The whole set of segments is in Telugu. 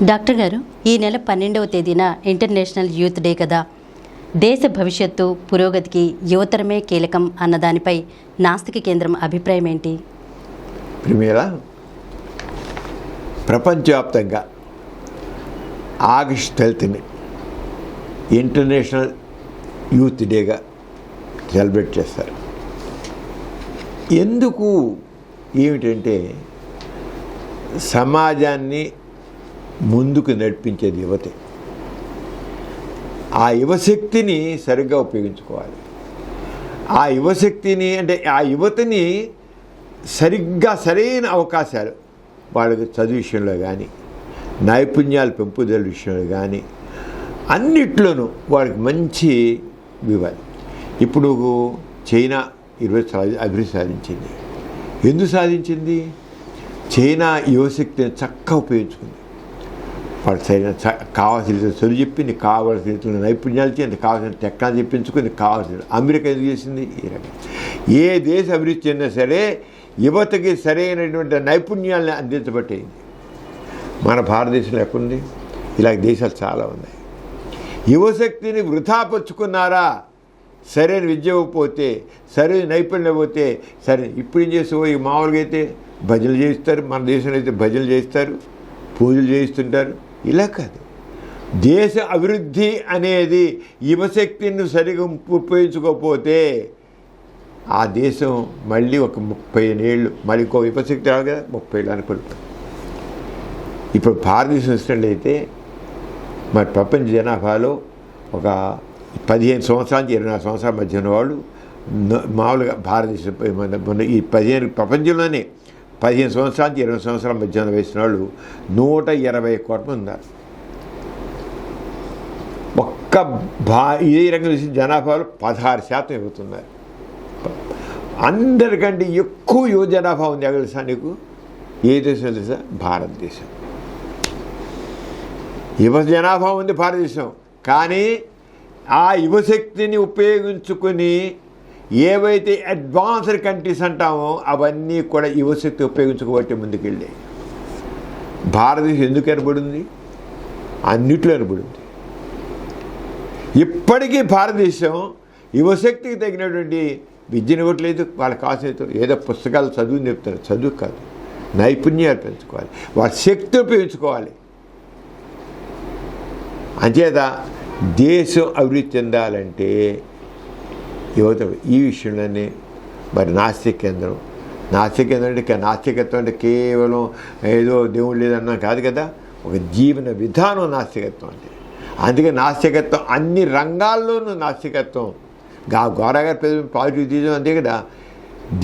డాక్టర్ గారు, ఈ నెల 12వ తేదీన ఇంటర్నేషనల్ యూత్ డే కదా. దేశ భవిష్యత్తు పురోగతికి యువతరమే కీలకం అన్నదానిపై నాస్తిక కేంద్రం అభిప్రాయం ఏంటి? ప్రిమేరా, ప్రపంచవ్యాప్తంగా ఆగస్టు 12ని ఇంటర్నేషనల్ యూత్ డేగా సెలబ్రేట్ చేస్తారు. ఎందుకు ఏమిటంటే సమాజాన్ని ముందుకు నడిపించేది యువతే. ఆ యువశక్తిని సరిగ్గా ఉపయోగించుకోవాలి. ఆ యువశక్తిని అంటే ఆ యువతని సరిగ్గా సరైన అవకాశాలు వాళ్ళకి చదువు విషయంలో కానీ, నైపుణ్యాల పెంపుదల విషయంలో కానీ అన్నిట్లోనూ వాళ్ళకి మంచి ఇవ్వాలి. ఇప్పుడు చైనా 20 అభివృద్ధి సాధించింది. ఎందుకు సాధించింది? చైనా యువశక్తిని చక్కగా ఉపయోగించుకుంది. వాళ్ళకి సరైన కావాల్సిన చదువు చెప్పి, నీకు కావాల్సిన నైపుణ్యాలు చేసి, నీకు కావాల్సిన టెక్నాలజీ చెప్పించుకుని కావాల్సిన. అమెరికా ఎందుకు చేసింది? ఈ రకంగా ఏ దేశ అభివృద్ధి చెందినా సరే యువతకి సరైనటువంటి నైపుణ్యాలను అందించబట్టేది. మన భారతదేశంలో ఎక్కడుంది? ఇలాగ దేశాలు చాలా ఉన్నాయి. యువశక్తిని వృధాపరుచుకున్నారా? సరైన విద్య ఇవ్వకపోతే, సరైన నైపుణ్యం పోతే సరే ఇప్పుడు ఏం చేస్తావు? ఈ మామూలుగా అయితే భజనలు చేయిస్తారు, మన దేశంలో అయితే భజనలు చేయిస్తారు, పూజలు చేయిస్తుంటారు. ఇలా కాదు. దేశ అభివృద్ధి అనేది యువశక్తిని సరిగా ఉపయోగించుకోకపోతే ఆ దేశం మళ్ళీ ఒక 35 ఏళ్ళు మళ్ళీ ఇంకో యువశక్తి రాదు కదా, 30 ఏళ్ళు అనుకుంటాం. ఇప్పుడు భారతదేశం ఇచ్చినట్లయితే మరి ప్రపంచ జనాభాలో ఒక 15 సంవత్సరాల నుంచి 24 సంవత్సరాల మధ్య ఉన్నవాళ్ళు మామూలుగా భారతదేశం ఈ 15 ప్రపంచంలోనే 15 సంవత్సరాల నుంచి 20 సంవత్సరాల మధ్య వయసిన వాళ్ళు 120 కోట్ల ఉన్నారు. ఒక్క ఈ రంగం చూసి జనాభాలో 16% ఎగుతున్నారు. అందరికంటే ఎక్కువ యువ జనాభా ఉంది తెలుసా నీకు? ఏ దేశం తెలుసా? భారతదేశం. యువ జనాభా ఉంది భారతదేశం. కానీ ఆ యువశక్తిని ఉపయోగించుకుని ఏవైతే అడ్వాన్స్డ్ కంట్రీస్ అంటామో అవన్నీ కూడా యువశక్తి ఉపయోగించుకోబట్టి ముందుకెళ్ళాయి. భారతదేశం ఎందుకు ఏర్పడింది? అన్నిట్లో ఏర్పడింది. ఇప్పటికీ భారతదేశం యువశక్తికి తగినటువంటి విద్యను ఇవ్వట్లేదు. వాళ్ళకి కావాల్సిన ఏదో పుస్తకాలు చదువుని చెప్తారు. చదువు కాదు, నైపుణ్యాలు పెంచుకోవాలి, వాళ్ళ శక్తి ఉపయోగించుకోవాలి. అంచేత దేశం అభివృద్ధి చెందాలంటే యువత ఈ విషయంలోనే మరి నాస్తిక కేంద్రం అంటే నాస్తికత్వం అంటే కేవలం ఏదో దేవుడు లేదన్నా కాదు కదా, ఒక జీవన విధానం నాస్తికత్వం అంటే. అందుకే నాస్తికత్వం అన్ని రంగాల్లోనూ నాస్తికత్వం. గోరాగారు పాజిటివ్ తీయడం అంతే కదా.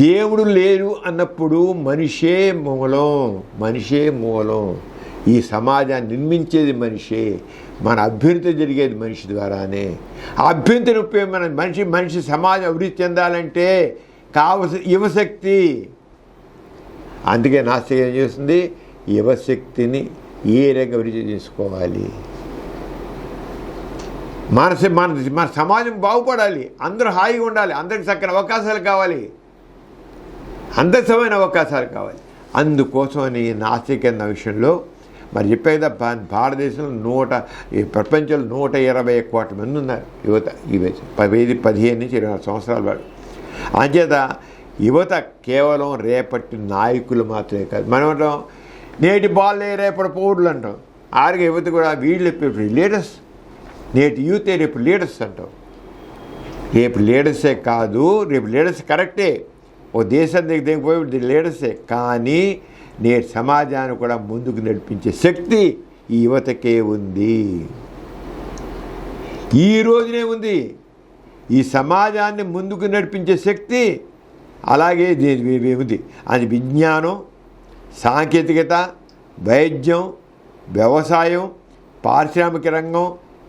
దేవుడు లేరు అన్నప్పుడు మనిషే మూలం. ఈ సమాజాన్ని నిర్మించేది మనిషే. మన అభ్యున్నతి జరిగేది మనిషి ద్వారానే. ఆ అభ్యున్నతిని ఉపయోగం మనిషి సమాజం అభివృద్ధి చెందాలంటే కావలసిన యువశక్తి. అందుకే నాస్తికం ఏం చేస్తుంది? యువశక్తిని ఏ రకంగా అభివృద్ధి చేసుకోవాలి. మన సమాజం బాగుపడాలి, అందరూ హాయిగా ఉండాలి, అందరికి చక్కని అవకాశాలు కావాలి, అందరికి సమైన అవకాశాలు కావాలి. అందుకోసమని నాస్తిక విషయంలో మరి చెప్పేదా భారతదేశంలో ప్రపంచంలో 120 కోట్ల మంది ఉన్నారు యువత. ఈ వయసు 15 నుంచి 24 సంవత్సరాల వాడు. అంచేత యువత కేవలం రేపటి నాయకులు మాత్రమే కాదు. మనం అంటాం నేటి బాల్లే రేపటి పౌరులు అంటాం. ఆరుగా యువత కూడా వీళ్ళు లీడర్స్. నేటి యూతే రేపు లీడర్స్ అంటాం. రేపు లీడర్సే కాదు, రేపు లీడర్స్ కరెక్టే, ఓ దేశం దగ్గర పోయి లీడర్సే. కానీ నేటి సమాజాన్ని కూడా ముందుకు నడిపించే శక్తి ఈ యువతకే ఉంది. ఈ రోజునే ఉంది. ఈ సమాజాన్ని ముందుకు నడిపించే శక్తి అలాగే ఉంది. అది విజ్ఞానం, సాంకేతికత, వైద్యం, వ్యవసాయం, పారిశ్రామిక రంగం,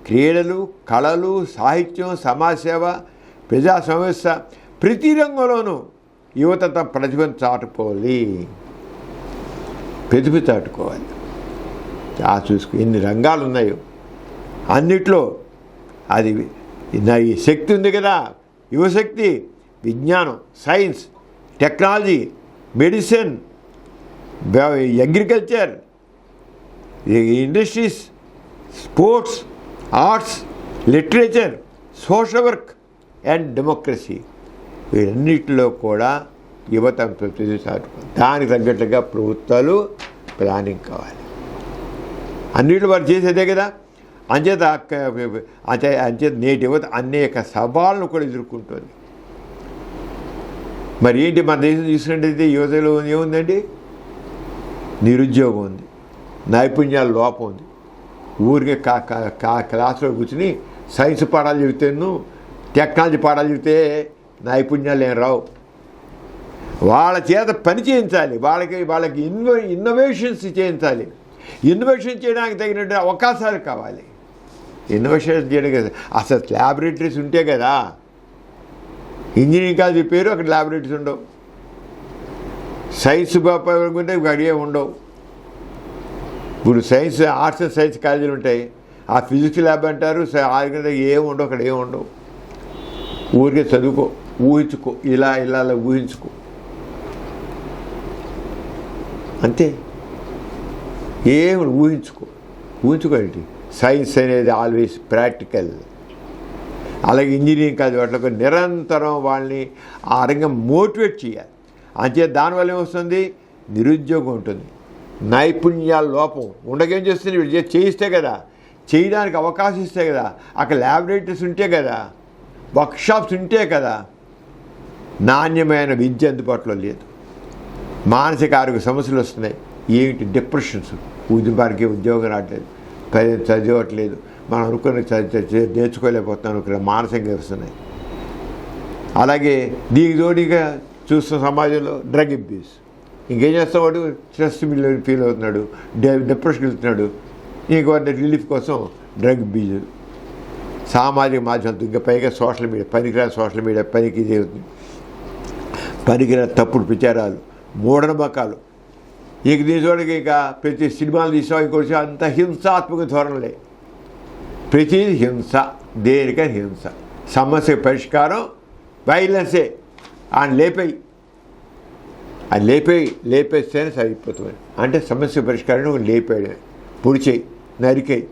క్రీడలు, కళలు, సాహిత్యం, సమాజసేవ, ప్రజా సమస్య, ప్రతి రంగంలోనూ యువత తమ ప్రతిభను చాటుకోవాలి. చూసుకో ఎన్ని రంగాలు ఉన్నాయో అన్నిట్లో అది ఈ శక్తి ఉంది కదా. యువశక్తి విజ్ఞానం, science, technology, medicine, agriculture, industries, sports, arts, literature, social work and democracy, వీరన్నిటిలో కూడా యువత ప్రతిసారి దానికి తగ్గట్టుగా ప్రభుత్వాలు ప్లానింగ్ కావాలి. అన్నింటిలో వారు చేసేదే కదా. అంచేత నేటి యువత అనేక సవాళ్ళను కూడా ఎదుర్కొంటుంది. మరి ఏంటి మన దేశం చూసినట్టయితే యువతలో ఏముందండి? నిరుద్యోగం ఉంది, నైపుణ్యాల లోపం ఉంది. ఊరికే క్లాసులో కూర్చుని సైన్స్ పాఠాలు చెబితేను, టెక్నాలజీ పాఠాలు చెబితే నైపుణ్యాలు ఏం రావు. వాళ్ళ చేత పని చేయించాలి, వాళ్ళకి ఇన్నోవేషన్స్ చేయించాలి. ఇన్నోవేషన్ చేయడానికి తగినట్టు అవకాశాలు కావాలి. ఇన్నోవేషన్ చేయడం కదా, అసలు ల్యాబొరేటరీస్ ఉంటే కదా. ఇంజనీరింగ్ కాలేజీ పేరు, అక్కడ ల్యాబొరేటరీస్ ఉండవు. సైన్స్ ఉంటే అడిగే ఉండవు. ఇప్పుడు సైన్స్, ఆర్ట్స్ అండ్ సైన్స్ కాలేజీలు ఉంటాయి, ఆ ఫిజిక్స్ ల్యాబ్ అంటారు, ఏం ఉండవు, అక్కడ ఏం ఉండవు. ఊరికే చదువుకో, ఊహించుకో, ఇలా ఊహించుకో, అంతే. ఏమి ఊహించుకోండి. సైన్స్ అనేది ఆల్వేస్ ప్రాక్టికల్. అలాగే ఇంజనీరింగ్ కాదు, వాటిలో నిరంతరం వాళ్ళని ఆ రంగం మోటివేట్ చేయాలి. అంతే దానివల్ల ఏమొస్తుంది? నిరుద్యోగం ఉంటుంది, నైపుణ్యాల లోపం ఉండకేం చేస్తుంది? వీళ్ళు చేయిస్తే కదా, చేయడానికి అవకాశం ఇస్తే కదా, అక్కడ ల్యాబొరేటరీస్ ఉంటే కదా, వర్క్షాప్స్ ఉంటే కదా. నాణ్యమైన విద్య అందుబాటులో లేదు. మానసిక ఆరోగ్య సమస్యలు వస్తున్నాయి. ఏమిటి? డిప్రెషన్స్. వారికి ఉద్యోగం రావట్లేదు, చదవట్లేదు, మనం అనుకున్న నేర్చుకోలేకపోతున్నాం, అనుకున్న మానసికంగా వస్తున్నాయి. అలాగే దీనికి తోడిగా చూస్తున్న సమాజంలో డ్రగ్ అబ్యూస్. ఇంకేం చేస్తాం? వాడు స్ట్రెస్ ఫీల్ అవుతున్నాడు, డిప్రెషన్కి వెళ్తున్నాడు. ఇంకొక రిలీఫ్ కోసం డ్రగ్ అబ్యూజ్. సామాజిక మాధ్యమాలతో ఇంకా పైగా సోషల్ మీడియా, పనికిరాని సోషల్ మీడియా పనికి ఇది అవుతుంది. పనికిరాని తప్పుడు ప్రచారాలు, మూఢనమ్మకాలు. ఇక దీని చూడగా ఇక ప్రతి సినిమాలు తీసాం, ఇంకోటి అంత హింసాత్మక ధోరణులే. ప్రతిదీ హింస, దేనికని హింస. సమస్య పరిష్కారం వైలెన్సే. ఆయన లేపేస్తేనే సరిపోతుంది. అంటే సమస్య పరిష్కారం లేపేయడమే, పొడిచేయి, నరికేయి.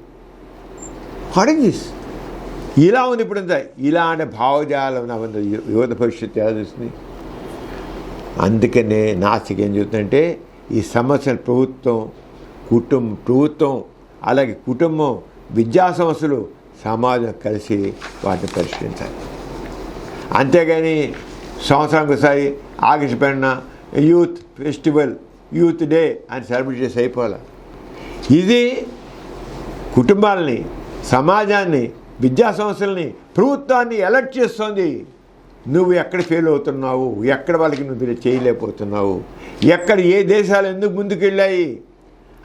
What is this? ఇలా ఉంది ఇప్పుడు. ఇలాంటి భావజాలం యువత భవిష్యత్తు ఎలా చూస్తుంది? అందుకనే నాస్తిక ఏం చెబుతుందంటే, ఈ సమస్యను ప్రభుత్వం అలాగే కుటుంబం, విద్యా సంస్థలు, సమాజం కలిసి వాటిని పరిష్కరించాలి. అంతేగాని సంవత్సరానికి ఒకసారి ఆగస్టు 10న యూత్ ఫెస్టివల్, యూత్ డే అని సెలబ్రేట్ చేసి అయిపోవాలి. ఇది కుటుంబాలని, సమాజాన్ని, విద్యా సంస్థలని, ప్రభుత్వాన్ని అలర్ట్ చేస్తుంది. నువ్వు ఎక్కడ ఫెయిల్ అవుతున్నావు, ఎక్కడ వాళ్ళకి నువ్వు చేయలేకపోతున్నావు, ఎక్కడ ఏ దేశాలు ఎందుకు ముందుకెళ్ళాయి,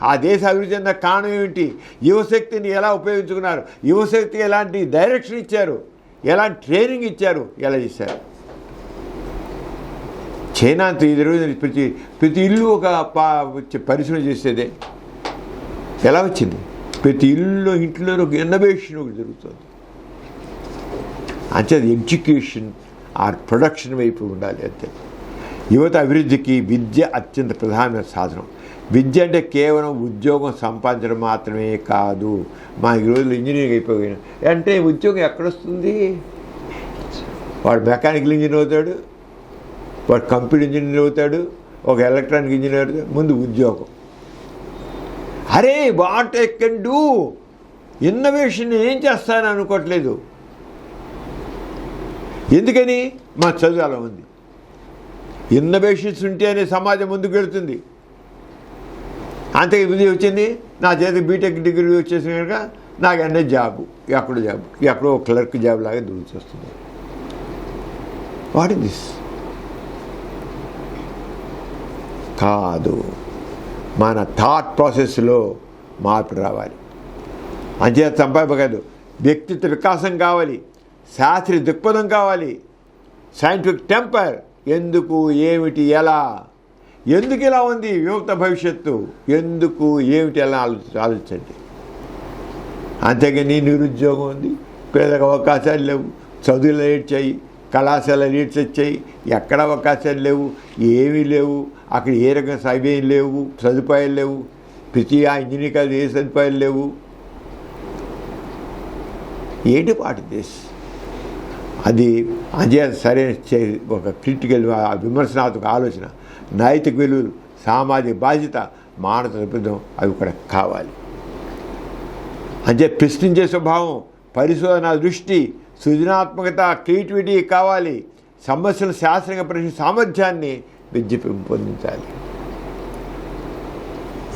ఆ దేశ అభివృద్ధి చెందిన కారణం ఏమిటి, యువశక్తిని ఎలా ఉపయోగించుకున్నారు, యువశక్తికి ఎలాంటి డైరెక్షన్ ఇచ్చారు, ఎలాంటి ట్రైనింగ్ ఇచ్చారు, ఎలా చేశారు. చైనా అంత ఈ రోజు ప్రతి ఇల్లు ఒక పరిశ్రమ చేసేదే. ఎలా వచ్చింది? ప్రతి ఇంట్లో ఒక ఇన్నోవేషన్ ఒకటి జరుగుతుంది. అంటే అది ఎడ్యుకేషన్ ఆర్ ప్రొడక్షన్ వైపు ఉండాలి. అంతే. యువత అభివృద్ధికి విద్య అత్యంత ప్రధానమైన సాధనం. విద్య అంటే కేవలం ఉద్యోగం సంపాదించడం మాత్రమే కాదు. మా ఈ రోజులు ఇంజనీరింగ్ అయిపోయిన అంటే ఉద్యోగం ఎక్కడొస్తుంది? వాడు మెకానికల్ ఇంజనీర్ అవుతాడు, వాడు కంప్యూటర్ ఇంజనీర్ అవుతాడు, ఒక ఎలక్ట్రానిక్ ఇంజనీర్. ముందు ఉద్యోగం. అరే what I can do, innovation ఏం చేస్తానని అనుకోవట్లేదు. ఎందుకని? మా చదువు అలా ఉంది. ఇన్నోవేషన్స్ ఉంటేనే సమాజం ముందుకు వెళుతుంది. అంతే ఇది వచ్చింది, నా చేతికి బీటెక్ డిగ్రీ వచ్చేసిన కనుక నాకు అన్నీ జాబు, ఎక్కడో క్లర్క్ జాబ్ లాగా దూల్చి వస్తుంది. What is this? కాదు, మన థాట్ ప్రాసెస్లో మార్పు రావాలి. అంచేత సంపాదించదు, వ్యక్తిత్వ వికాసం కావాలి, శాస్త్రీయ దృక్పథం కావాలి, సైంటిఫిక్ టెంపర్. ఎందుకు, ఏమిటి, ఎలా, ఎందుకు ఇలా ఉంది యువత భవిష్యత్తు, ఎందుకు, ఏమిటి, ఎలా ఆలోచించండి. అంతేగాని నిరుద్యోగం ఉంది, పేదలకు అవకాశాలు లేవు, చదువులు ఏడ్చాయి, కళాశాల లీడ్స్ వచ్చాయి, ఎక్కడ అవకాశాలు లేవు, ఏమీ లేవు, అక్కడ ఏ రకం సభ్యం లేవు, సదుపాయాలు లేవు. ప్రతి ఆ ఇంజనీరింగ్ కాలేజ్ ఏ సదుపాయాలు లేవు. ఏంటి పాటి దేశ్ అది అదే సరైన ఒక క్రిటికల్ విమర్శనాత్మక ఆలోచన, నైతిక విలువలు, సామాజిక బాధ్యత, మానవ దృక్పథం అవి కూడా కావాలి. అంటే ప్రశ్నించే స్వభావం, పరిశోధన దృష్టి, సృజనాత్మకత, క్రియేటివిటీ కావాలి. సమస్యలు శాస్త్రంగా పరిశీలించే సామర్థ్యాన్ని విద్య పెంపొందించాలి.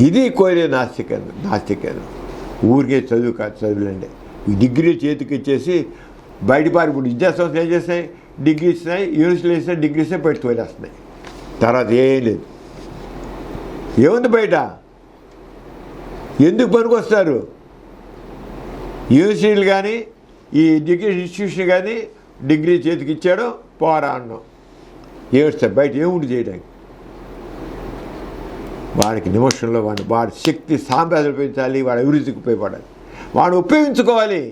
ఇది కోరే నాస్తికేంద్రం. ఊరికే చదువు కాదు, చదువులండి డిగ్రీ చేతికి ఇచ్చేసి బయటపారి. ఇప్పుడు విద్యాసంస్థలు ఏం చేస్తాయి, డిగ్రీ ఇస్తున్నాయి, యూనివర్సిటీలు ఇస్తున్నాయి, డిగ్రీ ఇస్తే బయట తోలేస్తున్నాయి. తర్వాత ఏం లేదు. ఏముంది బయట? ఎందుకు పనికి వస్తారు? యూనివర్సిటీలు కానీ ఈ డిగ్రీ ఇన్స్టిట్యూషన్ కానీ డిగ్రీ చేతికి ఇచ్చాడో పోరా అన్నాం. ఏమిస్తారు బయట? ఏముంది చేయడానికి? వాడికి నిమిషంలో వాడి శక్తి సాంప్రదాయాలు పెంచాలి, వాడి అభివృద్ధికి ఉపయోగపడాలి, వాడు ఉపయోగించుకోవాలి.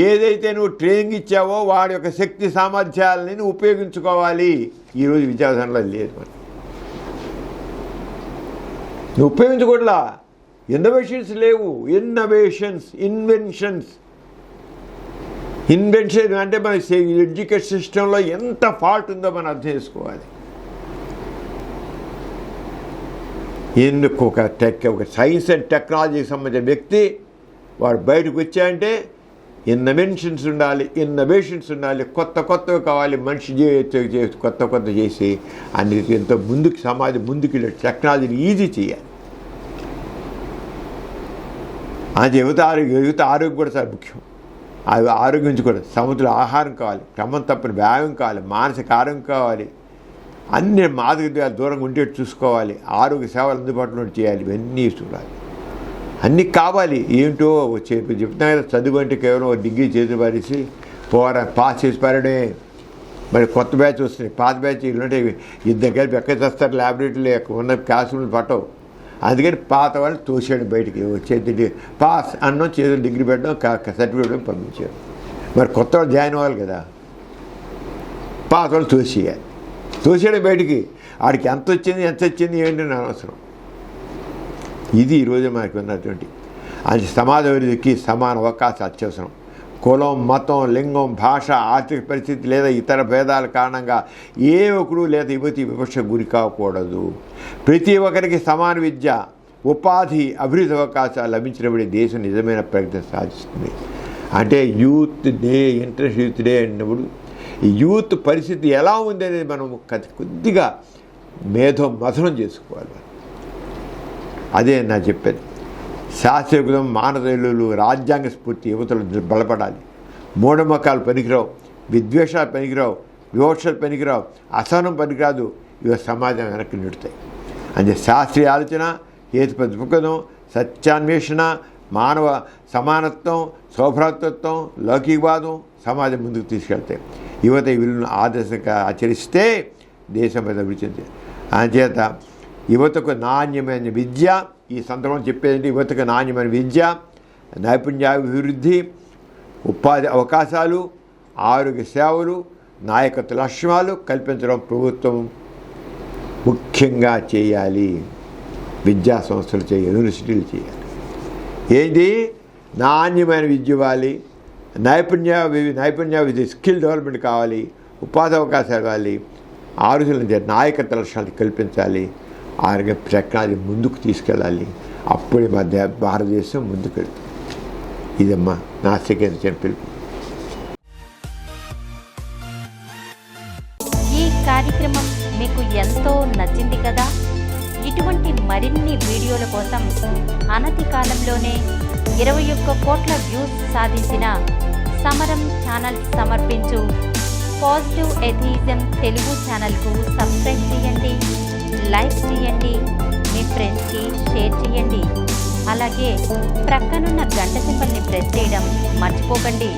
ఏదైతే నువ్వు ట్రైనింగ్ ఇచ్చావో వాడి యొక్క శక్తి సామర్థ్యాలని నువ్వు ఉపయోగించుకోవాలి. ఈరోజు విద్యాసంస్థలో లేదు. మరి నువ్వు ఉపయోగించుకోవట్లా. ఇన్నోవేషన్స్ లేవు. ఇన్వెన్షన్ అంటే మన ఎడ్యుకేషన్ సిస్టంలో ఎంత ఫాల్ట్ ఉందో మనం అర్థం చేసుకోవాలి. ఎందుకు ఒక సైన్స్ అండ్ టెక్నాలజీకి సంబంధించిన వ్యక్తి వాడు బయటకు వచ్చాయంటే ఇన్నోవేషన్స్ ఉండాలి, కొత్తవి కావాలి. మనిషి కొత్త చేసి అన్నిటి ఎంతో సమాజం ముందుకు టెక్నాలజీని ఈజీ చేయాలి. అది యువత ఆరోగ్యం కూడా చాలా ముఖ్యం. అవి ఆరోగ్యించుకోవడం, సమతుల ఆహారం కావాలి, క్రమం తప్పని వ్యాయామం కావాలి, మానసిక ఆరోగ్యం కావాలి, అన్ని మాదక దూరంగా ఉండేట్టు చూసుకోవాలి, ఆరోగ్య సేవలు అందుబాటులో చేయాలి. ఇవన్నీ చూడాలి, అన్నీ కావాలి. ఏంటో చెప్తున్నా కదా, చదువు అంటే కేవలం డిగ్రీ చేతి పారేసి పాస్ చేసి పారడే. మరి కొత్త బ్యాచ్ వస్తున్నాయి, పాత బ్యాచ్ ఇలాంటి ఇద్దరు కలిపి ఎక్కడ చేస్తారు, ల్యాబొరేటరీలో ఉన్న క్లాస్ రూమ్లు పట్టవు. అందుకని పాత వాళ్ళు తోసాడు బయటికి. వచ్చేది పాస్ అన్నం, చేతులు డిగ్రీ పెట్టడం, సర్టిఫికేట్ పంపించారు. మరి కొత్త వాళ్ళు జాయిన్ అవ్వాలి కదా, పాత వాళ్ళు తోసేయడం బయటికి. ఆడికి ఎంత వచ్చింది ఏంటి అని అనవసరం. ఇది ఈరోజు మనకు ఉన్నటువంటి అది సమాజ అభివృద్ధికి సమాన అవకాశం అత్యవసరం. కులం, మతం, లింగం, భాష, ఆర్థిక పరిస్థితి లేదా ఇతర భేదాల కారణంగా ఏ ఒక్కడు లేదా యువతి వివక్షకు గురి కాకూడదు. ప్రతి ఒక్కరికి సమాన విద్య, ఉపాధి, అభివృద్ధి అవకాశాలు లభించినప్పుడు దేశం నిజమైన ప్రగతి సాధిస్తుంది. అంటే ఇంటర్నేషనల్ యూత్ డే అన్నప్పుడు ఈ యూత్ పరిస్థితి ఎలా ఉంది అనేది మనం కొద్దిగా మథనం చేసుకోవాలి. అదే నా చెప్పేది. శాస్త్రీయకృతం, మానవ విలువలు, రాజ్యాంగ స్ఫూర్తి యువతలు బలపడాలి. మూఢమకాలు పనికిరావు, విద్వేషాలు పనికిరావు, వివక్షలు పనికిరావు, అసహనం పనికిరాదు. ఇవి సమాజం వెనక్కి నెడుతాయి. అంటే శాస్త్రీయ ఆలోచన, హేతుబద్ధ దృక్పథం, సత్యాన్వేషణ, మానవ సమానత్వం, సౌభ్రాతృత్వం, లౌకికవాదం సమాజం ముందుకు తీసుకెళ్తాయి. యువత ఈ విలువలను ఆదర్శంగా ఆచరిస్తే దేశం మీద అభివృద్ధి చెందుతుంది. అందుచేత యువతకు నాణ్యమైన విద్య, ఈ సందర్భంలో చెప్పేదంటే యువతకు నాణ్యమైన విద్య, నైపుణ్యాభివృద్ధి, ఉపాధి అవకాశాలు, ఆరోగ్య సేవలు, నాయకత్వ లక్ష్యాలు కల్పించడం ప్రభుత్వం ముఖ్యంగా చేయాలి. విద్యా సంస్థలు చేయాలి, యూనివర్సిటీలు చేయాలి. ఏంటి? నాణ్యమైన విద్య ఇవ్వాలి, నైపుణ్య విద్య, స్కిల్ డెవలప్మెంట్ కావాలి, ఉపాధి అవకాశాలు కావాలి, ఆరోగ్య నాయకత్వ లక్ష్యాలు కల్పించాలి, ఆరోగ్య టెక్నాలజీ ముందుకు తీసుకెళ్ళాలి. అప్పుడే భారతదేశం ముందుకు వెళ్తుంది. ఇదమ్మా నా సెకండ్ పిలుపు. ఈ కార్యక్రమం మీకు ఎంతో నచ్చింది కదా. ఇటువంటి మరిన్ని వీడియోల కోసం అనతి కాలంలోనే 21 కోట్ల వ్యూస్ సాధించిన సమరం ఛానల్ సమర్పించు పాజిటివ్ ఎథియిజం తెలుగు ఛానల్కు సబ్స్క్రైబ్ చేయండి, లైక్ చేయండి, మీ ఫ్రెండ్స్కి షేర్ చేయండి. అలాగే ప్రక్కనున్న గంట సింబల్ని ప్రెస్ చేయడం మర్చిపోకండి.